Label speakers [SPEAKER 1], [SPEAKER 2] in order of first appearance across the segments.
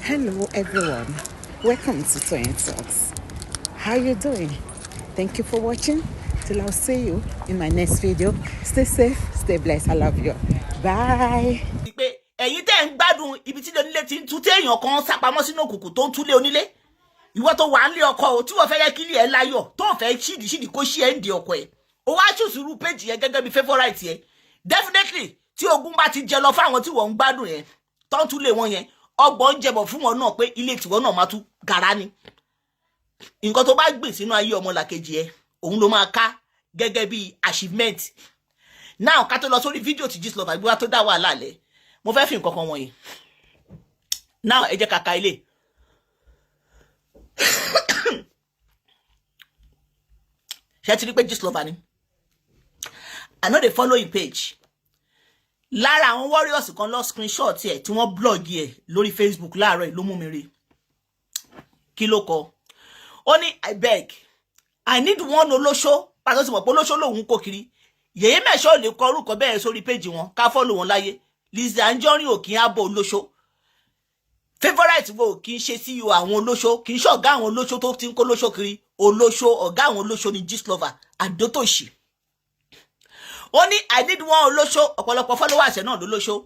[SPEAKER 1] Hello everyone, welcome to Toyeen Talks. How you doing? Thank you for watching. Till I'll see you in my next video. Stay safe, stay blessed. I love you. Bye.
[SPEAKER 2] pé ẹ̀yin tẹ́ ń gbádùn ibi tí onílé ti ń tú téèyàn kan sápamọ́ sínú òkùnkùn tó ń túlé onílé ìwọ tó wà nílé ọkọ o tí wọ́n fẹ́ yẹ kí ilé ẹ láyọ̀ tó fẹ́ ṣídìí kó ṣí ẹ ń di ọkọ ẹ o wá ṣùsùrù péjì yẹn gẹ́gẹ́ bí favourite yẹn definitely tí ogun bá ti jẹ lọ fáwọn tí wọ́n ń gbádùn yẹn tó ń túlé wọn yẹn ọgbọ́n ń jẹbọ fún wọn náà pé ilé tiwọn náà máa tú gara ni nǹkan tó bá gbìn sínú ayé ọmọlàkejì ẹ òun ló máa ká gẹ́gẹ́ bí achievement now ká tó lọ sórí fídíò tí Gistlover gbé wá tó dá wàhálà lẹ̀ mo fẹ́ fi nǹkan kan wọ̀nyí now ẹ jẹ́ kàkà ilé ṣe ti rí pé Gistlover ni I know they follow him page lára àwọn warriors kan lọ screenshot ẹ̀ tí wọ́n blog ẹ̀ lórí Facebook láàárọ̀ ló mú mi rí kí ló kọ ó ní I beg I need one olóṣó pàtó sì mọ̀ pé olóṣó lòun kò kiri yèyé mẹ́ṣọ́ lè kọ orúkọ bẹ́ẹ̀ sórí page wọn ká follow wọn láyé Lizzy Anjorin ò kí ń abo olóṣó favourite wo kì í ṣe CEO àwọn olóṣó kì í ṣe ọ̀gá àwọn olóṣó tó ti ń kó olóṣó kiri olóṣó ọ̀gá àwọn olóṣó ni Gistlover àdótòṣì ó ní I need one olóṣó ọ̀pọ̀lọpọ̀ followers ẹ̀ náà lólóṣó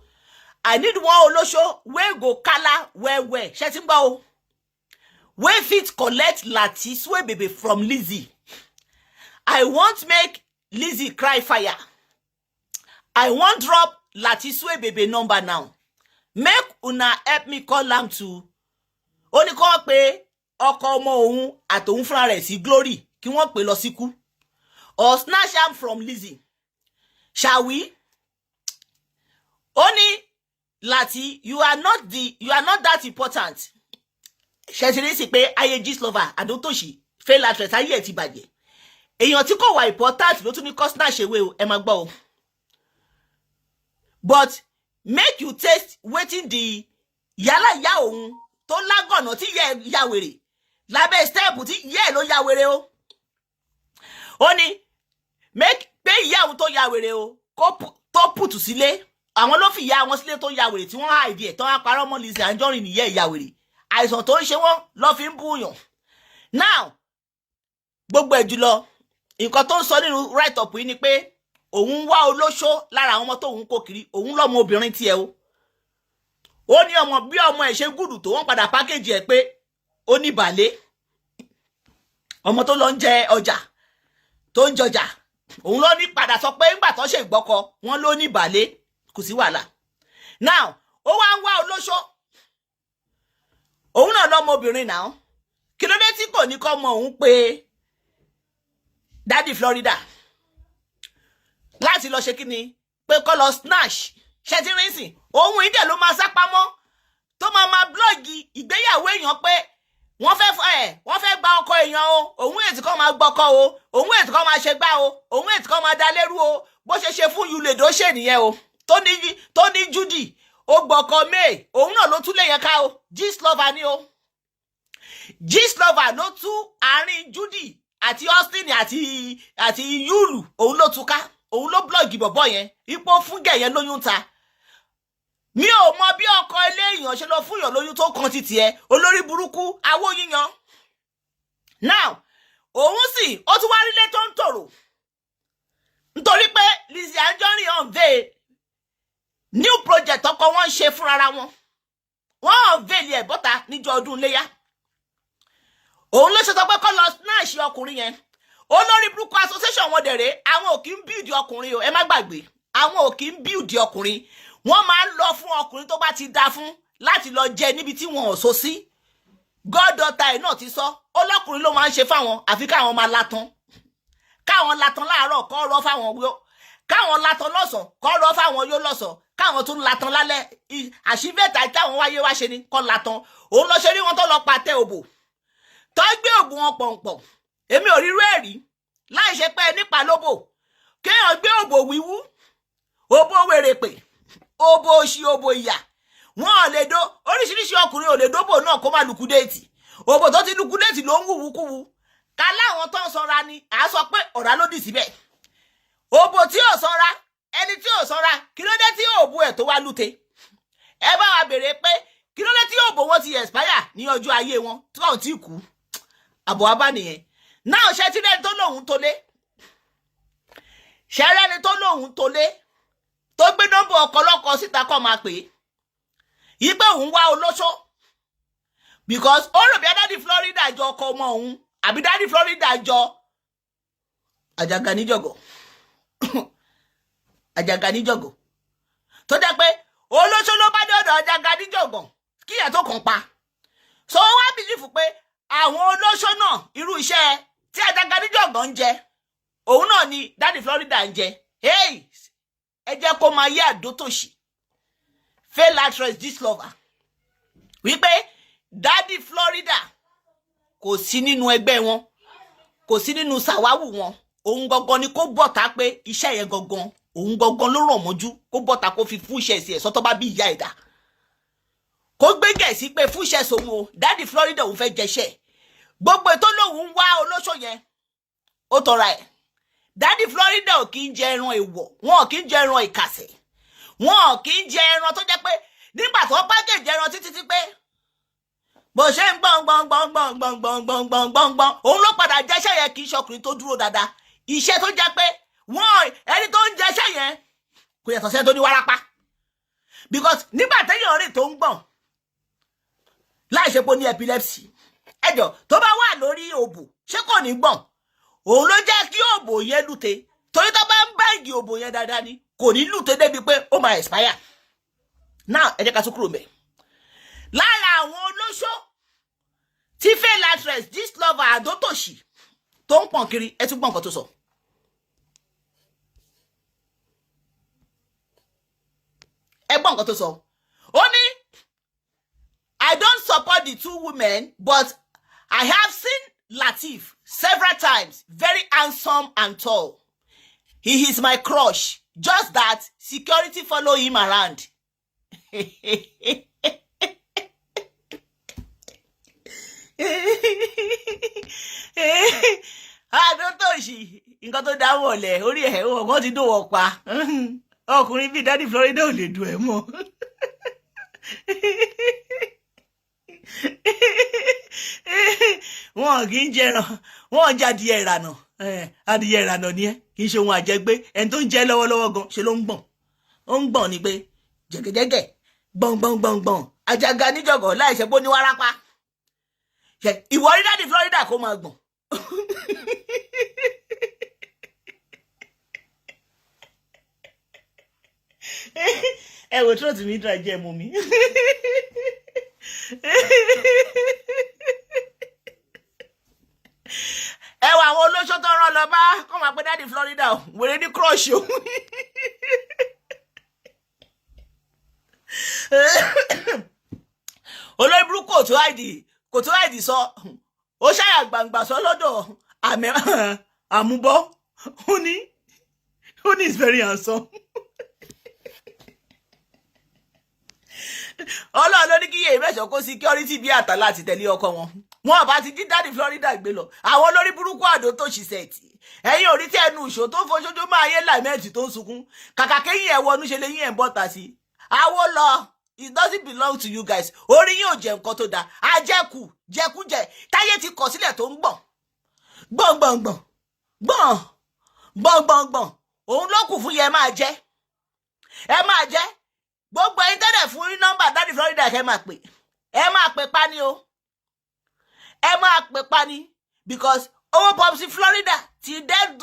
[SPEAKER 2] I need one olóṣó wey go kala well ṣe ti ń gbọ́ o wey fit collect Lati Suebebe from Lizzy I want make Lizzy cry fire I want drop Lati Suebebe number now make una help me call am to ó ní kó pé ọkọ ọmọ òun àtòun fúnra rẹ̀ sí Glory kí wọ́n pè lọ síkú or snatch am from Lizzy shall we ó ní Lati you are not that important ṣe ti rí sí pé ayé Gistlover àdótòṣì fail actress ayé ẹ̀ ti bàjẹ́ èèyàn tí kò wà important ló tún ní kó snatch away o ẹ máa gbọ́ o but make you taste wetin the yálà ìyá òun tó lágọ̀nà tí ya wèrè lábẹ́ step tí ìyá ẹ̀ ló ya wèrè o ó ní make pé ìyá òun tó ya wèrè o kó tó pùtù sílé àwọn ló fi ìyá wọn sílé tó ya wèrè tí wọ́n hide ẹ̀ tó wá parọ́ mọ́ Lizzy Anjorin nìyẹn ìyá wèrè àìsàn tó ń ṣe wọ́n lọ́ fi ń búyàn now gbogbo ẹ̀ jùlọ nǹkan tó ń sọ nínú write up yìí ni pé òun wá olóṣó lára àwọn ọmọ tóun kó kiri òun lọ́mọ obìnrin tiẹ̀ o ó ní ọmọ bí ọmọ ẹ̀ ṣe gùdù tó wọ́n padà pákéjì ẹ̀ pé ó ní bàlé ọmọ tó lọ ń jẹ ọjà tó ń jọjà òun ló ní padà sọ pé ńgbà tó ṣe ìgbọ́kọ wọn ló ní bàlé kò sí wàhálà now ó wá ń wá olóṣó òun náà lọ́mọ obìnrin náà kí ló dé tí kò ní kọ́ ọmọ òun pé Daddy Florida láti lọ ṣe kí ni pé kọ́ lọ snatch ṣe ti rí sìn ohun ìdẹ̀ ló máa sápamọ́ tó máa blọ́ọ̀gì ìgbéyàwó èèyàn pé wọ́n fẹ́ gba ọkọ èèyàn o òun ètì kan máa gbọ́kọ o òun ètì kan máa ṣe gbá o òun ètì kan máa da lérú o bó ṣe fún Yuledo ṣe nìyẹn o tó ní Judy ó gbọ́kọ May òun náà ló tún lè yẹn ká o Gistlover ni o Gistlover ló tú àárín Judy àti Austin àti Yulu òun ló tú ká òun ló blọ́ọ̀gì bọ̀bọ̀ yẹn ipò fún gẹ̀yẹn lóyún ta mi ò mọ bí ọkọ ilé èèyàn ṣe lọ fún yàn lóyún tó kan títì ẹ olórí burúkú awó yíyan now òun sì ó tún wá rílé tó ń tòrò nítorí pé Lizzy Anjorin unveil new project ọkọ wọn ń ṣe fúnra wọn unveil ẹ̀ bọ́ta níjọ́ ọdún iléyá òun ló ṣe sọ pé kó lọ snatch ọkùnrin yẹn olórí burúkú association wọn dẹ̀rẹ̀ àwọn ò kí ń build ọkùnrin o ẹ má gbàgbé àwọn ò kí ń build ọkùnrin wọ́n máa ń lọ fún ọkùnrin tó bá ti dá fún láti lọ jẹ níbi tí wọn ò so sí goddaughter ẹ̀ náà ti sọ ọlọ́kùnrin ló máa ń ṣe fáwọn àfi káwọn máa latan káwọn latan láàárọ̀ kọ́ rọ́ fáwọn yó káwọn latan lọ́sàn kọ́ rọ́ fáwọn yó lọ́sàn káwọn tún latan lálẹ́ àṣìbẹ́ta táwọn wáyé wá ṣe ni kọ́ latan òun lọ ṣe rí wọn tó lọ pàtẹ òbò tó gbé òbò wọn pọ̀npọ̀ èmi ò rírú ẹ̀ rí láì ṣe pé nípa lóbò kéèyàn gbé òbò wíwú òbò wèrèpè òbò òṣì òbò ìyà wọn ò lè dó oríṣiríṣi ọkùnrin ò lè dóbò náà kó má lùkúdéètì òbò tó ti lùkúdéètì ló ń wùwúkúwu ká láwọn tó ń sanra ni à á sọ pé ọ̀rá ló dì síbẹ̀ òbò tí ò sanra ẹni tí ò sanra kí ló dé tí òbò ẹ̀ tó wá lùtẹ̀ ẹ bá wa béèrè pé kí ló dé tí òbò wọn ti expire ní ọjọ́ ayé wọn tí wọn ò tí kú àbọ̀ wá bá nìyẹn náà ṣe tí lẹ́ni tó lóhun tó lé ṣẹ́rẹ́ni tó lóhun tó lé tó gbé nọ́mbà ọ̀kọ̀lọ́kọ̀ síta kọ́ máa pè é yí pé òun wá olóṣó because ó rò bí dádì Florida jọ ọkọ ọmọ òun àbí dádì Florida jọ Àjàgà níjọ̀gọ̀ Àjàgà níjọ̀gọ̀ tó jẹ́ pé olóṣó ló bá dé ọ̀dọ̀ Àjàgà níjọ̀gọ̀ kí ẹ̀ tó kàn pa so wá bìlífù pé àwọn olóṣó náà irú iṣẹ́ tí Àjàgà níjọ̀gọ̀ ń jẹ òun náà ni dádì Florida ń jẹ hey ẹ jẹ́ kó máa yé àdótòṣì fail actress this lover wípé dádì Florida kò sí nínú ẹgbẹ́ wọn kò sí nínú sàwáwù wọn òun gangan ni kó bọ́ta pé iṣẹ́ yẹn gangan òun gangan ló ràn mọ́jú kó bọ́ta kó fi fún iṣẹ́ sí ẹ̀ sọ́tọ́ bá bí ìyá ẹ̀dá kó gbé gẹ̀ẹ́sì pé fún iṣẹ́ sòun o dádì Florida òun fẹ́ jẹṣẹ́ gbogbo ètò lòun wá olóṣó yẹn ó tọra ẹ̀ dádì Florida ò kí ń jẹ ẹran èèwọ̀ wọn ò kí ń jẹ ẹran ìkàsẹ̀ wọn ò kí ń jẹ ẹran tó jẹ́ pé nígbà tó pákéjì ẹran títí pé bó ṣe ń gbọ̀ngbọ̀ngbọ̀ngbọ̀ngbọ̀ngbọ̀ngbọ̀ngbọ̀n òun ló padà jẹ́ṣẹ́ yẹn kì í ṣọkùnrin tó dúró dáadáa iṣẹ́ tó jẹ́ pé wọ́n ẹni tó ń jẹ́ṣẹ́ yẹn kò yàtọ̀ sẹ́ni tó ní wárápá because nígbà téèyàn rìn tó ń gbọ̀n láì ṣe pé ó ní epilepsy ẹjọ́ tó bá wà lórí òbò ṣé kò ní gbọ̀n òun ló jẹ́ kí òbò yẹn lùtè torí tó bá ń báàgì òbò yẹn dáadáa ni kò ní lùtè débi pé ó máa expire now ẹ jẹ́ ká tún kúrò mẹ́ lára àwọn olóṣó tí fail actress this lover àdótòṣì tó ń pọ̀n kiri ẹ tún gbọ́ nǹkan tó sọ. ẹ gbọ́ nǹkan tó sọ ó ní I don't support the two women but I have seen Lateef several times very handsome and tall he is my crush just that security follow him around. àdótòṣì nǹkan tó dáwọ́ ọ̀lẹ̀ orí ẹ̀ wọ́n ti dòwọ́ pa ọkùnrin bíi dádì Florida ò lè dùn ẹ̀ mọ́ wọn kì í jẹran wọn jẹ adìyẹ ìrànà adìyẹ ìrànà ni ẹ kì í ṣe ohun àjẹgbé ẹni tó ń jẹ lọ́wọ́lọ́wọ́ gan ṣe ló ń gbọ̀n ó ń gbọ̀n ni pé jẹ̀gẹ̀jẹ̀gẹ̀ gbọ̀ngbọ̀ngbọ̀ngbọ̀n Àjàgà níjọ̀gọ̀ láì ṣe pé ó ní wárápá ìwọ rí dádì Florida kó máa gbọ̀n. ẹ wò tí ó ti mi dra jẹ mú mi. ẹ wọ àwọn olóṣó tó rán lọ bá kó máa pé dádì Florida o wèrè ní crush o. olórí burúkú kò tó àìdì sọ ó ṣàyà gbangba sọ lọ́dọ̀ àmúbọ́ ó ní is very handsome. Ọlọ́run ló ní kí yèé mẹ́sàn kó security bí àtà láti tẹ̀lé ọkọ wọn bá ti jí dádì Florida gbé lọ àwọn olórí burúkú àdótòṣì sẹ́ẹ̀tì ẹ̀yin ò rí tí ẹnu ìṣó tó fojoojúmọ́ máa yé làmẹ́ẹ̀tì tó ń sunkún kàkà kéyìn ẹ̀ wọnú ṣe lè yín ẹ̀ ń bọ́ta sí àwo lọ it doesn't belong to you guys orí yóò jẹ nǹkan tó dáa àjẹkù jẹkújẹ táyé ti kọ̀ sílẹ̀ tó ń gbọ̀n òun ló kù fún yẹn máa jẹ gbogbo ẹ̀yin tẹ́lẹ̀ fún nọ́mbà dádì Florida ẹ máa pè pa ni o ẹ máa pè pa ni because owó Popsi Florida ti dẹ́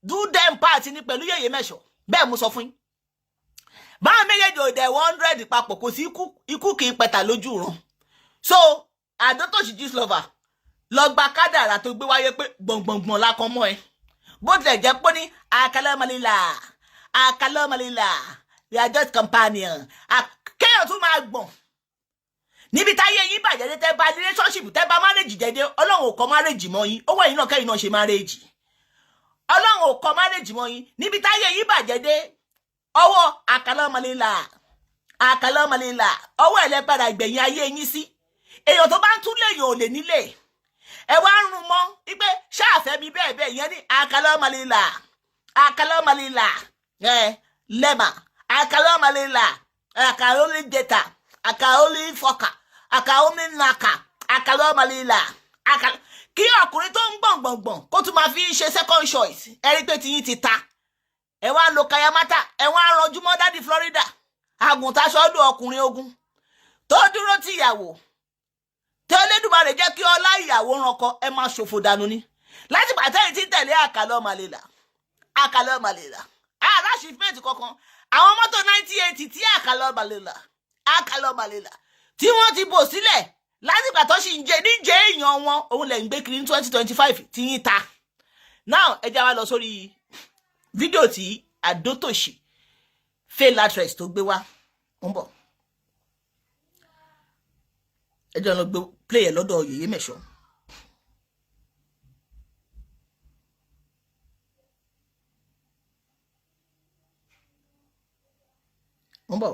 [SPEAKER 2] do them part ni pẹ̀lú yèyé mẹ́sọ̀ bẹ́ẹ̀ mo sọ fún yín báwọn méjèèjì ò dẹ̀ 100 papọ̀ kò sí ikú kì í pẹ̀tà lójú ràn so àdótòṣì this lover lọ gba kádàrà tó gbé wáyé pé gbọ̀ngbọ̀ngbọ̀n lákan mọ́ ẹ bó tilẹ̀ jẹ́ pé ní àkàlọ́mọlélà we are just companion kéèyàn tún máa gbọ̀n níbi táyé yín bàjẹ́ tẹ́ bá relationship tẹ́ bá marriage jẹ́dẹ́ ọlọ́run ò kọ́ marriage mọ́ yín ó wà yín náà kẹ́yìn náà ṣe marriage ọlọ́run ò kọ́ marriage mọ́ yín níbi táyé yín bàjẹ́ dé ọwọ́ àkàlọ́mọlélà ọwọ́ ẹ̀lẹ́padà ìgbẹ̀yìn ayé yín sí èèyàn tó bá ń tún léèyàn ò lè nílé ẹ wá ń rún mọ́ wípé ṣáàfẹ́ mi bẹ́ẹ̀ bẹ́ẹ̀ yẹn ní àkàlọ́mọlélà lẹ́mà àkàlọ́mọlélà àkàlólí dẹ́ta àkàlólí fọ́kà aka omi naka aka lo malila aka kí ọkùnrin tó ń gbọ̀ngbọ̀ngbọ̀n kó tún máa fi ṣe second choice ẹ rí pé tiyín ti ta ẹ wá lo kayamata ẹ wá ranjú mọ́ dádì Florida àgùntàṣọ́dún ọkùnrin ogun tó dúró ti ìyàwó tí Olódùmarè jẹ́ kí ọlá ìyàwó ránkọ ẹ máa ṣòfò dànù ni láti pàtẹ́yìn tí tẹ̀lé àkàlọ́ màlèlà aláṣìfẹ́ẹ̀tì kankan àwọn mọ́tò 1980 tí àkàlọ́ màlèlà tí wọ́n ti bò sílẹ̀ láti pàtó sì ń jẹ níjẹ́ èèyàn wọn òun lẹ̀ ń gbé kiri ní 2025 tí yín ta now ẹ já wa lọ sórí fídíò tí Adótòṣì fail actress tó gbé wá ń bọ̀ ẹ jẹ́ lọ gbé play ẹ̀ lọ́dọ̀ Yèyé Mẹ̀ṣọ́. ń bọ̀.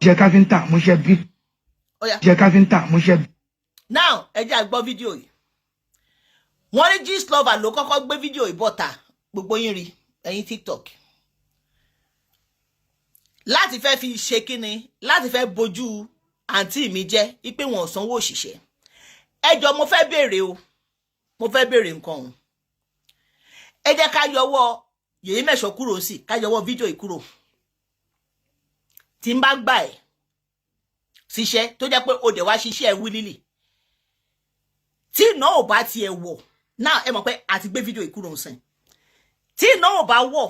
[SPEAKER 3] Jẹ́ káfíńtà mo ṣe bí. Jẹ́ káfíńtà mo ṣe bí.
[SPEAKER 2] Now ẹ jẹ́ àgbọ́ fídíò yìí. Wọ́n ní Gistlover ló kọ́kọ́ gbé fídíò yìí bọ́ta gbogbo yín rí ẹ̀yin TikTok. Láti fẹ́ fi ṣe kíni láti fẹ́ bojú àǹtí mi jẹ́ wípé wọn ò sanwó òṣìṣẹ́. Ẹ jọ̀ọ́ mo fẹ́ béèrè o mo fẹ́ béèrè nǹkan o. Ẹ jẹ́ ká yọwọ́ Yèyé Mẹ̀ṣọ́ kúrò sí ká yọwọ́ fídíò yìí kúrò. Tí n bá gbà ẹ́ síṣẹ́ tó jẹ́ pé o dẹ̀ wá ṣiṣẹ́ wílílì tí iná ò bá tiẹ̀ wọ̀ náà ẹ mọ̀ pé àti gbé fídíò yìí kúrò ń sìn tí iná ò bá wọ̀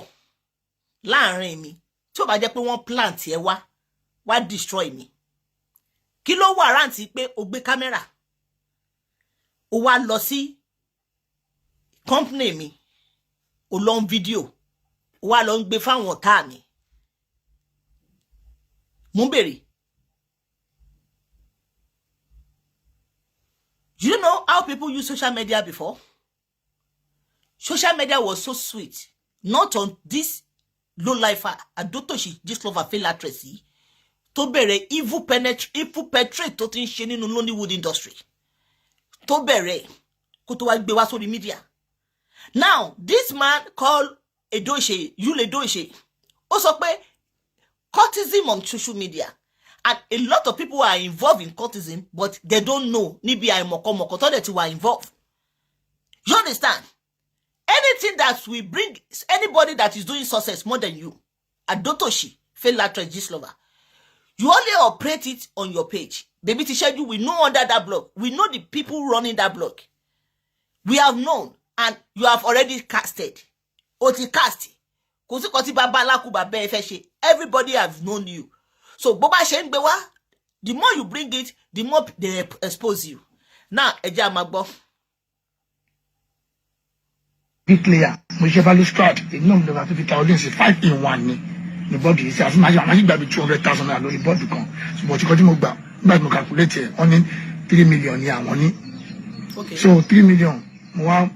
[SPEAKER 2] láàrin mi tí ò bá jẹ́ pé wọ́n plant ẹ wá destroy mi kí ló wà rántí pé o gbé kámẹ́rà o wá lọ sí company mi o lọ ń fídíò o wá lọ ń gbé fáwọn ọ̀tá mi mo ń bèrè. You know how people use social media before? Social media was so sweet. Not on this low life Adótòṣì Gistlover fail actress yìí tó bẹ̀rẹ̀ evil penetrate tó ti ń ṣe nínú Nollywood industry. Tó bẹ̀rẹ̀ kó tó wá gbé wá sórí media. Now, this man called Edoche, Yul Edoche, ó sọ pé cultism on social media. And a lot of people are involved in cultism, but they don't know. Níbi àìmọ̀kọmọ̀kọ tó dẹ̀ ti wà involved. You understand? Anything that will bring anybody that is doing success more than you, Adótòṣì fail actress Gistlover, you only operate it on your page. Baby Tisheju, we know under that blog. We know the people running that blog. We have known, and you have already casted. O ti cast. Kò sí kò tí bàbá alákù bàbá ẹ fẹ́ ṣe. Everybody have known you. So, bó bá ṣe ń gbé wá, the more you bring it, the more they expose you. Now, ẹ jẹ́ á máa gbọ́.
[SPEAKER 3] Bricklayer, mo ṣe balustrade, èyí náà mo lọ fi ta audience 5 in 1 ní bọ́ọ̀dù yìí sí àti máa ṣe gbà bí 200,000 naira lórí bọ́ọ̀dù kan. Ṣùgbọ́n tí kò tí mo gbà, nígbà tí mo calculate ẹ̀, wọ́n ní 3 million ní àwọn ní. So 3 million, mo wá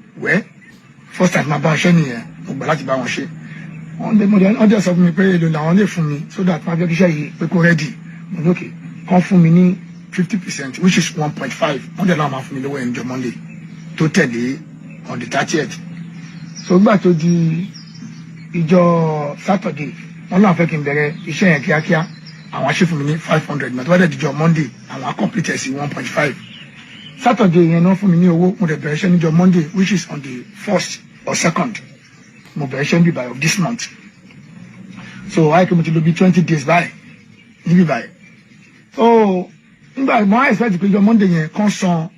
[SPEAKER 3] first time máa bá wọn ṣe nìyẹn, mo gbà láti bá wọn ṣe. Wọ́n dẹ̀ sọ fún mi pé èlò làwọn lè fún mi so that máa fẹ́ kíṣẹ́ yìí pé kó ready. Mo ní okay, kàn fún mi ní 50%, which is 1.5. Wọ́n dẹ̀ láwọn máa fún mi lówó ẹ̀ńjọ Monday tó tẹ̀lé on the 30th. So gbà tó di ìjọ Saturday, wọ́n náà fẹ́ kí n bẹ̀rẹ̀ iṣẹ́ yẹn kíákíá. Àwọn ṣe fún mi ní 500, mà tó bá dẹ̀ dijọ́ Monday, àwọn complete ẹ̀ sí 1.5. Saturday yẹn náà fún mi ní owó, mo dẹ̀ bẹ̀rẹ̀ iṣẹ́ níjọ́ Monday, which is on the 1st or 2nd. Mo bẹ̀rẹ̀ iṣẹ́ níbi of this month. So I came to be 20 days by níbi báyìí. So nígbà mo á expect pé ìjọ́ Monday yẹn kàn san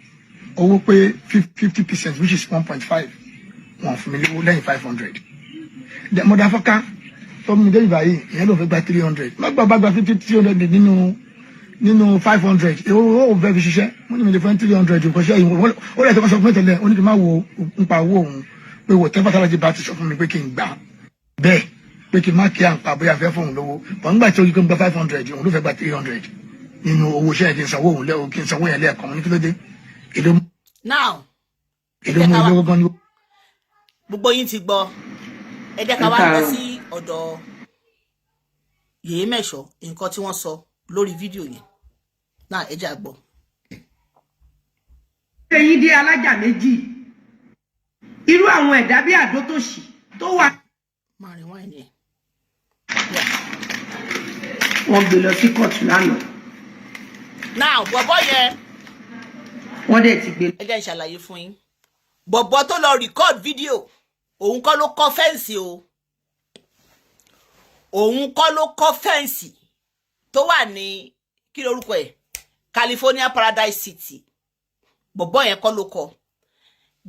[SPEAKER 3] owó pé 50%, which is 1.5. Wọ́n fún mi lówó lẹ́yìn 500. The motherfucker told me débi báyìí ìyẹn ló fẹ́ gba 300. Má gba 300 nínú 500. Ó fẹ́ fi ṣiṣẹ́. Mo ní mi lè fẹ́ 300 kò ṣe ìwọ. Ó lè tẹ́kọ̀ sọ fún mi tẹ́lẹ̀, ó ní kí n má wo nípa owó òun. Pé wò tẹ́fà tábàjì bá ti sọ fún mi pé kí n gbà bẹ́ẹ̀ pé kí n má kí à ń pa bóyá fẹ́ fóun lówó. Bọ̀ nígbà tí ó yí kí n gba 500, òun ló fẹ́ gba 300 nínú owó iṣẹ́ kí n sanwó òun lẹ́wọ̀ kí n sanwó yẹn lẹ́ẹ̀kan ní kí ló dé.
[SPEAKER 2] Now,
[SPEAKER 3] èdè mú olówó gan ni.
[SPEAKER 2] Gbogbo yín ti gbọ́. Ẹ jẹ́ ká wá lọ sí ọ̀dọ̀ Yèyé Mẹ̀ṣọ́ nǹkan tí wọ́n sọ lórí fídíò yẹn. Náà ẹ jẹ́ á gbọ́.
[SPEAKER 4] Ṣé yín dé alájà méjì? Irú àwọn ẹ̀dá bí Adótòṣì tó wà.
[SPEAKER 2] Máa rìn wáyé ni.
[SPEAKER 4] Wọ́n gbé lọ sí kóòtù lánàá.
[SPEAKER 2] now bọ̀bọ̀ yẹn
[SPEAKER 4] wọ́n dẹ̀ ti gbé.
[SPEAKER 2] ẹ jẹ́ n ṣàlàyé fún yín bọ̀bọ̀ tó lọ record video òun kọ́ ló kọ́ fẹ́ǹsì o òun kọ́ ló kọ́ fẹ́ǹsì tó wà ní kí lorúkọ ẹ̀ California Paradise City bọ̀bọ̀ yẹn kọ́ ló kọ́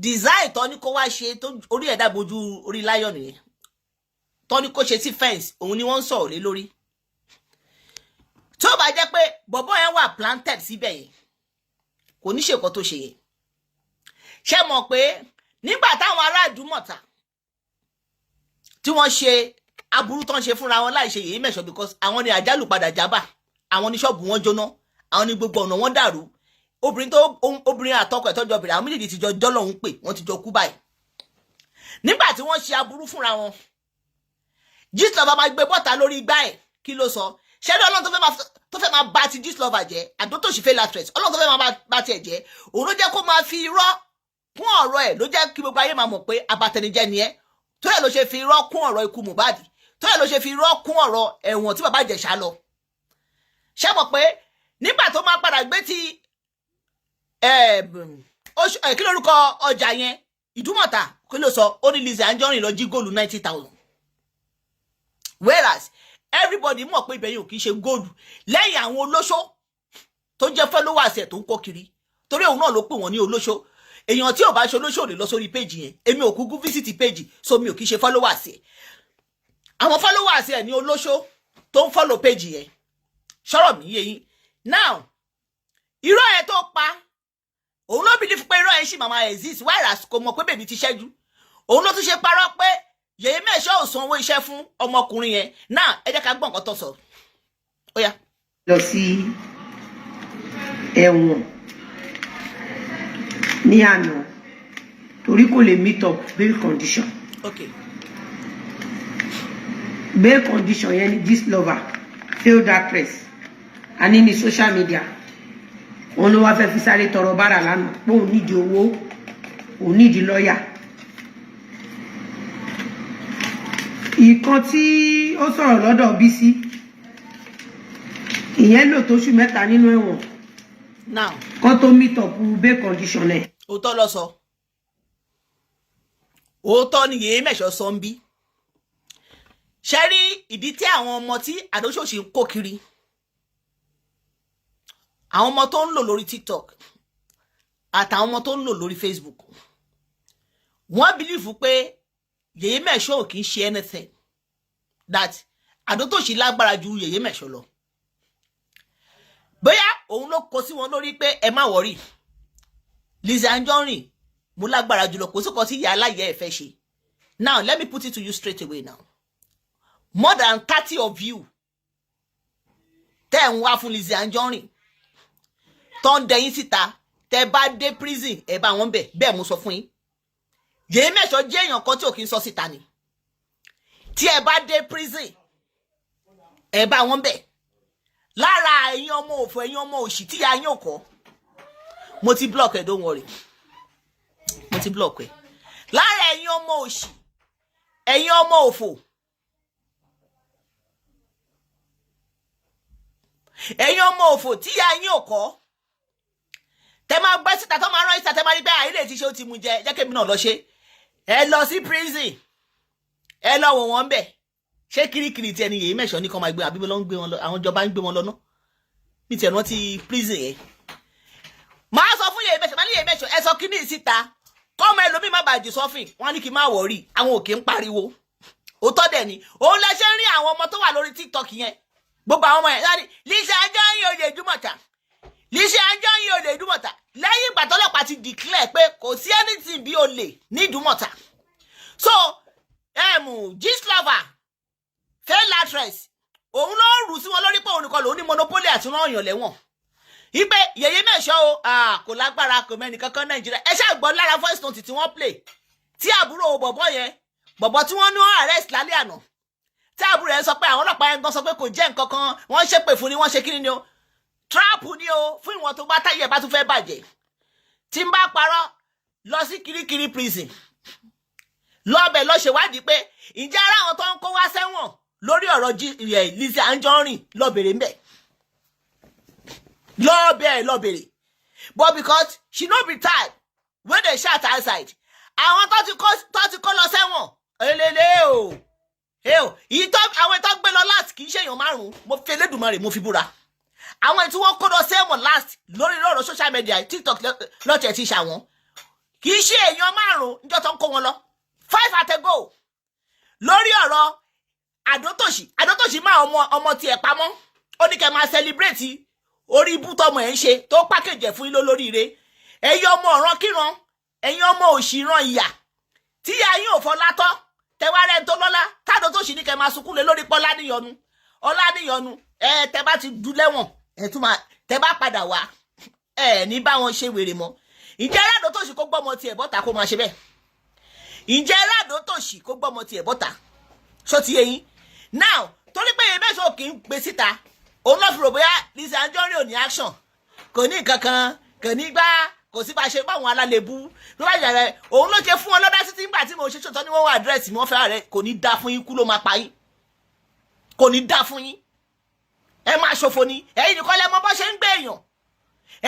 [SPEAKER 2] design tó ní kó wá ṣe tó orí ẹ̀dá bojú orí lion yẹn tó ní kó ṣe sí fence òun ni wọ́n ń sọ̀rọ̀ lé lórí tó bá jẹ́ pé bọ̀bọ̀ yẹn wà planted síbẹ̀ yẹn kò ní ṣe nǹkan tó ṣe yẹn ṣé mọ̀ pé nígbà táwọn ará Ìdúmọ̀tà tí wọ́n ṣe aburú tó ń ṣe fúnra wọn láì ṣe Yèyé Mẹ̀ṣọ́ because àwọn ni àjálù padà jábà àwọn ni ṣọ́ọ̀bù wọn jóná àwọn ni gbogbo ọ̀nà wọn dàrú obìnrin àtọkọ ẹ̀tọ́jọ́ obìnrin àwọn méjèèjì ti jọ dọ́lọ́hún pé wọ́n ti jọ kú báyìí nígbà tí wọ́n ṣe aburú fúnra wọn Gistlover máa gbé bọ́ta lórí igbá ẹ̀ kí ló sọ ṣẹ́rí ọlọ́run tó fẹ́ máa bá ti Gistlover jẹ́ àdótòṣì fẹ́ latress ọlọ́run tó fẹ́ máa bá tiẹ̀ jẹ́ òun ló jẹ́ kó máa fi irọ́ kún ọ̀rọ̀ ẹ̀ ló jẹ́ kí gbogbo ayé máa mọ̀ pé abatẹnijẹ́ ni ẹ́ tó yẹ ló ṣe fi irọ́ kún ọ̀rọ̀ ikú Mohbad tó yẹ ló ṣe fi irọ́ kún ọ̀rọ̀ ẹ̀wọ̀n tí bàbá Ìjẹ̀ṣà lọ ṣé mọ̀ pé nígbà tó máa padà gbé ti kí lórúkọ ọjà yẹn Ìdúmọ̀tà kí ló sọ ó ní Lizzy Anjorin lọ jí góòlù 90,000 whereas everybody mọ̀ pé ibẹ̀ yìí ò kì í ṣe góòlù lẹ́yìn àwọn olóṣó tó jẹ́ followers ẹ̀ tó ń kó kiri torí òun náà ló pè wọ́n ní olóṣó èèyàn tí ò bá ṣe olóṣó lè lọ sórí péjì yẹn èmi ò kúkú visit péjì so mi ò kì í ṣe followers ẹ̀ àwọn followers ẹ̀ ní olóṣó tó ń follow péjì yẹn ṣọ́rọ̀ mi yé yín now irọ́ ẹ̀ tó pa òun ló believe pé irọ́ ẹ̀ ṣì máa exist whereas kò mọ̀ pé bèbí ti ṣẹ́jú òun ló tún ṣe parọ́ pé Yèyé Mẹ̀ṣọ́ ò sanwó iṣẹ́ fún ọmọkùnrin yẹn náà ẹ jẹ́ ká gbọ́ nǹkan tó sọ ó yá.
[SPEAKER 4] lọ sí ẹ̀wọ̀n ní àná torí kò lè meet up bail condition.
[SPEAKER 2] Okay.
[SPEAKER 4] Bail condition yẹn ni Gistlover failed actress àní ní social media òun ló wá fẹ́ fi sáré tọrọ bára lánàá pé òun nídìí owó òun nídìí lọ́ọ̀yà. ìkan tí ó sọ̀rọ̀ lọ́dọ̀ Bísí ìyẹn lò tóṣù 3 nínú ẹ̀wọ̀n
[SPEAKER 2] now
[SPEAKER 4] kó tó meet up bail condition ẹ̀.
[SPEAKER 2] òótọ́ ló sọ òótọ́ ni Yèyé Mẹ̀ṣọ́ sọ ń bí ṣe rí ìdí tí àwọn ọmọ tí àdóṣòṣì ń kó kiri àwọn ọmọ tó ń lò lórí TikTok àtàwọn ọmọ tó ń lò lórí Facebook wọ́n bìlífù pé Yèyé Mẹ̀ṣọ́ ò kì í ṣe anything that àdótòṣì lágbára ju Yèyé Mẹ̀ṣọ́ lọ bóyá òun ló kọ sí wọn lórí pé ẹ má wọrí Lizzy Anjorin mo lágbára jùlọ kò sí kan tí ìyá aláyẹ ẹ fẹ́ ṣe now let me put it to you straight away now more than 30 of you tẹ́ ń wá fún Lizzy Anjorin tó ń dẹyìn síta tẹ́ bá dé prison ẹ bá wọn bẹ́ẹ̀ mo sọ fún yín Yèyé Mẹ̀ṣọ́ jẹ́ èèyàn kan tí ò kí ń sọ síta ni tí ẹ bá dé prison ẹ bá wọn bẹ́ẹ̀ lára ẹ̀yin ọmọ òfò ẹ̀yin ọmọ òṣì tí ya yín ò kọ́ mo ti block ẹ don't worry mo ti block ẹ lára ẹ̀yin ọmọ òṣì ẹ̀yin ọmọ òfò ẹ̀yin ọmọ òfò tí ya yín ò kọ́ tẹ máa gbé síta tó máa rán ìta tẹ máa rí bẹ́ẹ̀ àìlè tí ṣe ó ti mú jẹ jẹ́ kémi náà lọ ṣe ẹ lọ sí prison ẹ lọ wò wọ́n bẹ̀ ṣé kirikiri tí ẹni Yèyé Mẹ̀ṣọ́ ní kan máa gbé àbí ló ń gbé wọn lọ àwọn ìjọba ń gbé wọn lọ ná ní tiẹ̀ wọ́n ti prison yẹn máa sọ fún Yèyé Mẹ̀ṣọ́ máa ní Yèyé Mẹ̀ṣọ́ ẹ sọ kíní síta kọ́mọ ẹlòmíì má bàjẹ́ sọ́fìn wọ́n ní kí n má wọ̀rí àwọn òkè ń pariwo òótọ́ dẹ̀ ni òun lẹ ṣe ń rí àwọn ọmọ tó wà lórí TikTok yẹn gbogbo àwọn ọmọ yẹn láti Lizzy Anjorin olè Ìdúmọ̀tà Lizzy Anjorin olè Ìdúmọ̀tà lẹ́yìn ìgbà tọ́lọ́pàá ti declare pé kò sí anything bí olè ní Ìdúmọ̀tà so Gistlover fail actress òun ló rù sí wọn lórí pé òun nìkan lòun ní monopoly àti rán èèyàn lẹ́wọ̀n ipe Yèyé Mẹ̀ṣọ́ o kò lágbára kò mẹ́ni kankan Nàìjíríà ẹ ṣáà gbọ́ lára voice note tí wọ́n play tí àbúrò bọ̀bọ̀ yẹn bọ̀bọ̀ tí wọ́n ní arrest lálẹ́ àná tí àbúrò yẹn sọ pé àwọn ọlọ́pàá yẹn gan sọ pé kò jẹ́ nǹkan kan wọ́n ṣépè fún ni wọ́n ṣe kíni ni o trap ni o fún ìwọ̀n tó bá táyé bá tún fẹ́ bàjẹ́ tí ń bá parọ́ lọ sí kirikiri prison lọ́bẹ̀ lọ ṣèwádìí pé ìjà ara àwọn tó ń kó wá sẹ́wọ̀n lórí ọ̀rọ̀ Lizzy Anjorin lọ bèrè ńbẹ̀ lọ bẹ̀rẹ̀ but because she no be type wey dey shout outside àwọn tó ti kó lọ sẹ́wọ̀n elele o àwọn ìtọ́ gbé lọ last kì í ṣe èèyàn márùn-ún mo fi Elédùmarè mo fi búra àwọn tí wọ́n kó lọ sẹ́wọ̀n last lórí lọ́rọ̀ social media TikTok lọ́tẹ̀ ti ṣàwọn kì í ṣe èèyàn márùn-ún níjọ́ tó ń kó wọn lọ 5 at a go lórí ọ̀rọ̀ àdótòṣì máa ọmọ tiẹ̀ pamọ́ ó ní kẹ́ máa celebrate orí ibú tọmọ ẹ̀ ń ṣe tó package ẹ̀ fún yín lólóríire ẹ̀yin ọmọ ọ̀ràn kíran ẹ̀yin ọmọ òṣìràn ìyà tíyà yín ò fọlátọ́ tẹwárẹ́ tó lọ́lá tádótòṣì ní kẹ́ máa sunkún lé lórí pọ́lá níyọnu tẹ bá ti dú lẹ́wọ̀n tẹ bá padà wá ní bá wọn ṣe wèrè mọ́ ǹjẹ́ Àdótòṣì kó gbọ́mọ tiẹ̀ bọ́ta kó máa ṣe bẹ́ẹ̀ ǹjẹ́ Àdótòṣì kó gbọ́mọ tiẹ̀ bọ́ta ṣó ti yé yín now torí pé èyí mẹ́sàn-án kì í gbé síta òun náà fi rò bóyá Lizzy Anjorin ò ní action kò ní nǹkan kan kò ní gbá kò sí bá ṣe báwọn alálebú ló bá yàrá òun ló ṣe fún wọn lọ́dá sí tí nígbà tí mo ṣe ṣòtọ́ ní wọ́n wá àdírẹ́sì mi wọ́n fẹ́ rẹ̀ kò ní dá fún yín kú ló máa pa yín kò ní dá fún yín ẹ máa ṣòfò ni ẹ̀yin nìkan lẹ mọ bó ṣe ń gbé èèyàn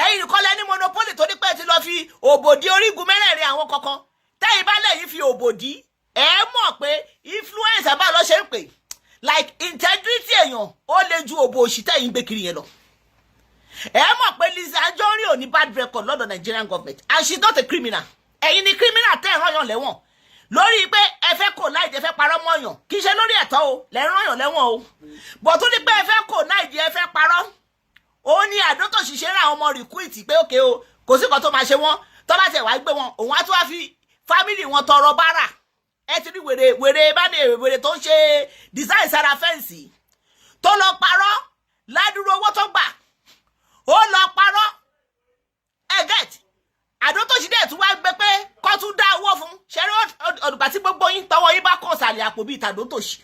[SPEAKER 2] ẹ̀yin nìkan lẹ ní monopoly torí pé ti lọ fi òbòdì orígun mẹ́rẹ̀ẹ̀rin àwọn kankan tẹ́yìn bá lẹ́yìn fi òbòdì ẹ mọ̀ pé influencer bá lọ ṣe ń pè like integrity èèyàn ó lè ju òbò òṣì tẹ́yìn gbé kiri yẹn lọ ẹ mọ̀ pé Lizzy Anjorin ò ní bad record lọ́dọ̀ Nigerian government and she is not a criminal ẹ̀yin ni criminal tẹ́ ẹ̀ rán yàn lẹ́wọ̀n lórí pé ẹ fẹ́ kò láìdí ẹ fẹ́ parọ́ mọ́ yàn kì í ṣe lórí ẹ̀tọ́ o lẹ́ rán yàn lẹ́wọ̀n o bọ̀ tó ní pé ẹ fẹ́ kò láìdí ẹ fẹ́ parọ́ ó ní Àdótòṣì ṣe ra àwọn ọmọ recruit pé òkè o kò sí kan tó máa ṣe wọ́n tó bá tẹ̀ wá gbé wọn òun á tún wá fi family wọn tọrọ bárà ẹ ti rí wèrè tó ń ṣe design sára fẹ́ǹsì tó lọ parọ́ ládùúró owó tó gbà ó lọ parọ́ get Àdótòṣì dẹ̀ tún wá gbé pé kó tún dá owó fún ṣẹ́rí ọ̀dùgbà tí gbogbo yín tọwọ́ yín bá kàn sàlẹ̀ àpò bíi tàdótòṣì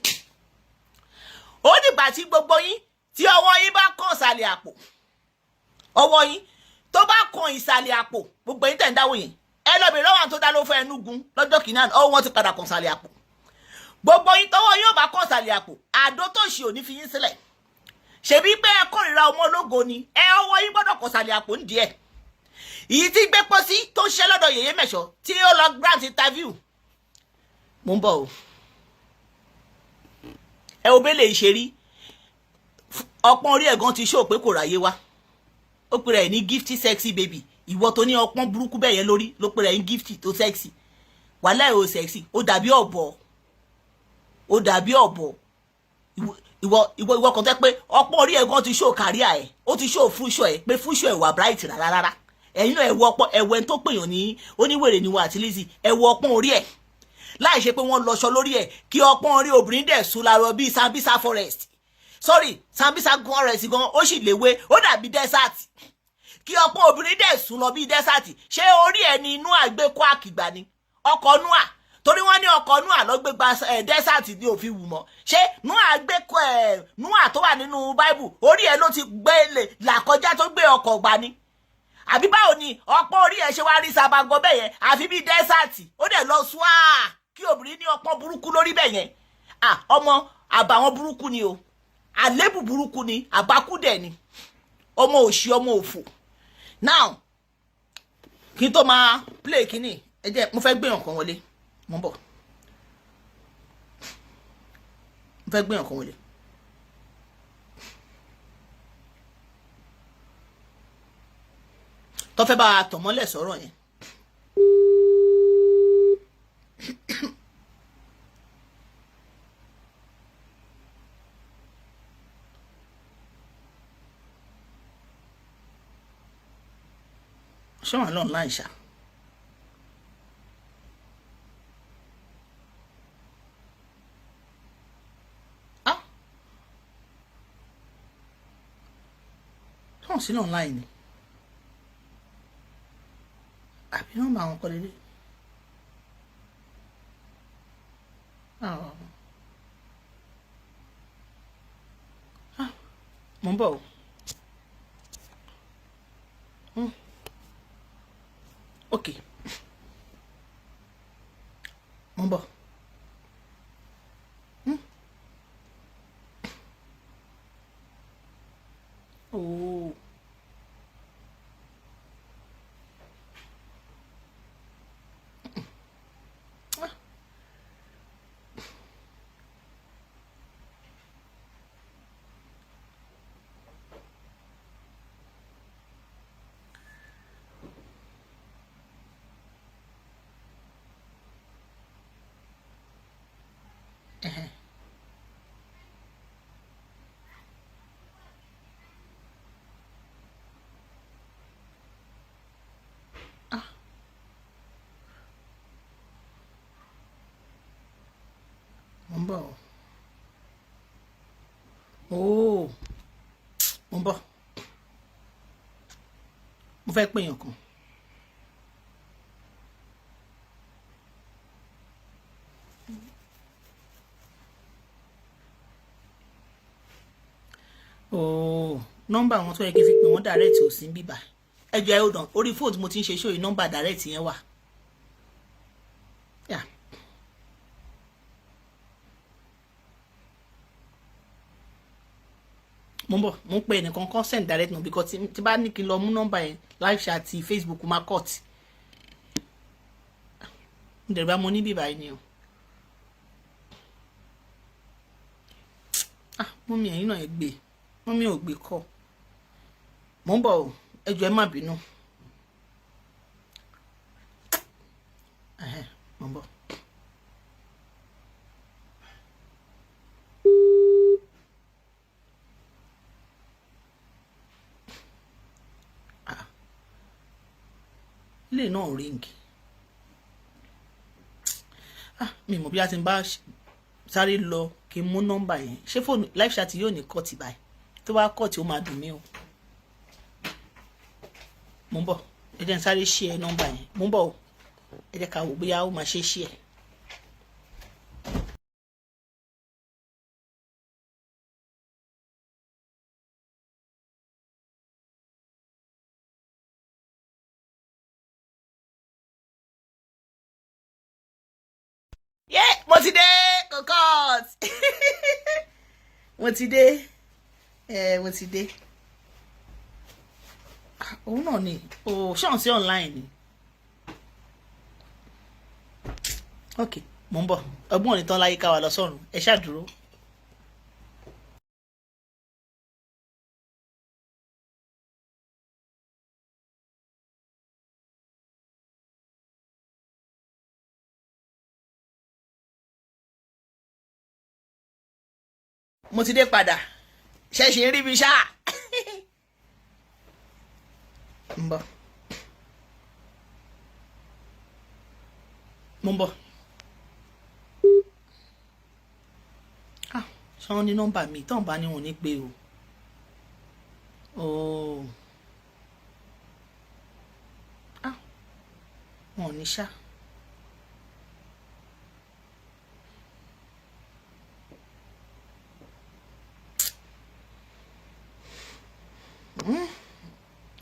[SPEAKER 2] ó dìgbà tí gbogbo yín tí ọwọ́ yín bá kàn sàlẹ̀ àpò ọwọ́ yín tó bá kàn ìsàlẹ̀ àpò gbogbo yín tẹ̀ ń dáwọ́ yẹn ẹ lọ bèrè lọ́wọ́ tó dá ló fẹ́ ẹnugun lọ́jọ́ kìíní àná ọwọ́ wọn ti padà kàn sàlẹ̀ àpò gbogbo yín tọwọ́ yín ò bá kàn sàlẹ̀ àpò Àdótòṣì ò ní fi yín sílẹ̀ ṣebí pé ẹ kórìíra ọmọ ológo ni ẹ ọwọ́ yín gbọ́dọ̀ kàn sàlẹ̀ àpò ń díẹ̀ ìyí tí gbé pọ́ sí tó ń ṣe lọ́dọ̀ Yèyé Mẹ̀ṣọ́ tí ó lọ grant interview mo ń bọ̀ o ẹ ò bẹ́lẹ̀ ìṣerí ọpọ́n orí ẹ̀gán ti ṣó pé kò ráyé wá ó pèrè ẹ̀ ní gifty sexy baby ìwọ tó ní ọpọ́n burúkú bẹ́ẹ̀ yẹn lórí ló pèrè ẹ̀ ní gifty tó sexy wàhálà ẹ̀ ò sexy ó dàbí ọ̀bọ ìwọ kan tẹ́ pé ọpọ́n orí ẹ̀gán ti ṣó káríà ẹ̀ ó ti ṣó fúnṣọ ẹ̀ pé fúnṣọ ẹ̀ wà bright rárá ẹ̀yin náà ẹ̀wọ̀ ọpọ́n ẹ̀wẹ̀ tó pèèyàn ní oníwèrè níwọ̀ àti Lizzy ẹ̀wọ̀ ọpọ́n orí ẹ̀ láì ṣe pé wọ́n lọ́ṣọ lórí ẹ̀ kí ọpọ́n orí obìnrin dẹ̀ sùn lárọ bíi Sambisa forest sorry Sambisa forest gan ó sì léwé ó dàbí desert kí ọpọ́n obìnrin dẹ̀ sùn lọ bíi desert ṣé orí ẹ̀ ní inú àgbékọ́ àkìgbà ni ọkọ̀ núà torí wọ́n ní ọkọ̀ núà lọ́gbẹ́gba desert ní òfin wù mọ́ ṣé núà àgbékọ́ núà tó wà nínú Bible orí ẹ̀ ló ti gbé làkọjá tó gbé ọkọ̀ gbà ni àbí báwo ni ọpọ́n orí ẹ̀ ṣe wá rí sabago bẹ́ẹ̀ yẹn àfi bíi dẹ́sàtì ó dẹ̀ lọ sùn kí obìnrin ní ọpọ́n burúkú lórí bẹ́ẹ̀ yẹn ọmọ àbàwọn burúkú ni o àlébù burúkú ni àbákúdẹ̀ ni ọmọ òṣì ọmọ òfò now kí n tó máa play kínní ẹ jẹ́ mo fẹ́ gbé ọ̀kan wọlé mo ń bọ̀ mo fẹ́ gbé ọ̀kan wọlé. tó fẹ́ bá a tọ̀ mọ́lẹ̀ sọ̀rọ̀ yẹn. ṣé wọn lọ́n láì ṣá. ṣé wọn sí lọ́n láì ni. àbí nọ́mbà àwọn kọ́ lélẹ̀ mo ń bọ̀ o ok mo ń bọ̀ oh Mo ń bọ̀. Oh, mo ń bọ̀. Mo fẹ́ pè yàn kan. Oh, nọ́mbà wọn tó yẹ kí n fi pè wọ́n direct ò sí bíbá. Ẹ jọ̀ọ́ hold on, orí fóònù tí mo ti ń ṣe show yìí nọ́mbà direct yẹn wà. Yeah. Mo ń bọ̀, mo ń pè ẹnìkan kan send direct no because tí bá ní kí n lọ mú nọ́mbà yẹn live chat ti Facebook máa cut. Ǹdẹ̀ bá mo ní bíbá yìí ni o. Mọ́mí ẹ̀yin náà ẹ gbé. Mọ́mí ò gbé kọ́. Mo ń bọ̀ o, ẹ jọ̀ọ́ ẹ má bínú. Mo ń bọ̀. Ilé náà ríǹgì. Mi mọ̀ bí a ti ń bá sáré lọ kí n mú nọ́mbà yẹn. Ṣé fóònù live chat yóò ní kọ́ọ̀tì báyìí? Tó bá kọ́ọ̀tì ó máa dùn mí o. Mo ń bọ̀, ẹ jẹ́ n sáré share nọ́mbà yẹn. Mo ń bọ̀ o, ẹ jẹ́ ká wò bóyá ó máa ṣe share. Mo ti dé Kokot. Mo ti dé. Mo ti dé. Òun náà ni. Ṣọ́n sí online ni. Ok, mo ń bọ̀. Ọgbọ́n ò ní tán láyé ká wa lọ sọ́run. Ẹ ṣáà dúró. Mo ti dé padà. Ṣẹ̀ṣẹ̀ ń rí mi ṣá. Mo ń bọ̀. Mo ń bọ̀. Ṣé wọ́n ní nọ́mbà mi? Tọ́n bá ní wọn ní pé o. Wọn ò ní ṣá.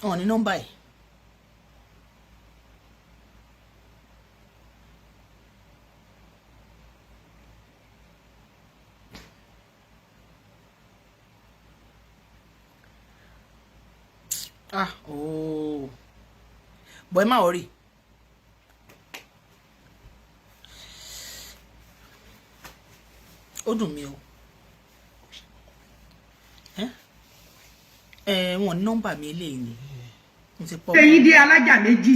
[SPEAKER 2] Wọn ní nọ́mbà ẹ̀. Bọ́ ẹ má wọrí. Ó dùn mí o. Wọn ní nọ́mbà mi eléyìí ni.
[SPEAKER 4] Ẹ̀yin dé alájà méjì.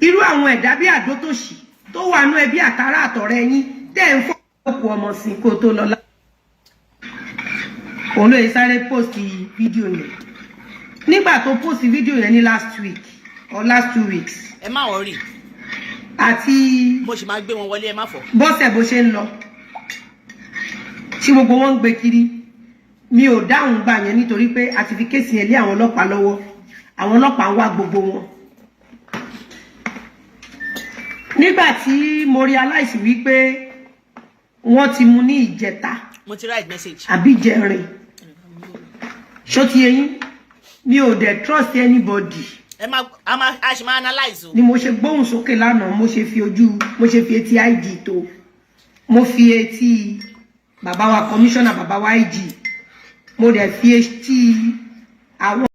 [SPEAKER 4] Irú àwọn ẹ̀dá bí àdótòṣì tó wà nú ẹbí àtàrà àtọ̀rẹ́ yín tẹ́ ń fọ́ òkú ọmọ sí kó tó lọ lá. Òun ló sáré post fídíò yẹn. Nígbà tó post fídíò yẹn ní last week or last 2 weeks.
[SPEAKER 2] Ẹ má wọrí.
[SPEAKER 4] Àti
[SPEAKER 2] mo sì máa gbé wọn wọlé, ẹ má fọ.
[SPEAKER 4] Bọ́sẹ̀ bó ṣe ń lọ. Tí gbogbo wọn ń gbé kiri. Mi ò dáhùn gbà yẹn nítorí pé a ti fi kéèsì yẹn lé àwọn ọlọ́pàá lọ́wọ́. Àwọn ọlọ́pàá ń wá gbogbo wọn. Nígbà tí mo realize wípé wọ́n ti mú ní ìjẹta.
[SPEAKER 2] Mo ti write message.
[SPEAKER 4] Àbí jẹrin. Ṣó ti yé yín? Mi ò dẹ̀ trust anybody.
[SPEAKER 2] A ṣì máa analyze o.
[SPEAKER 4] Ni mo ṣe gbóhùn sókè lánàá, mo ṣe fi etí IG tó. Mo fi etí bàbá wa commissioner, bàbá wa IG. Mo dẹ̀ fi etí àwọn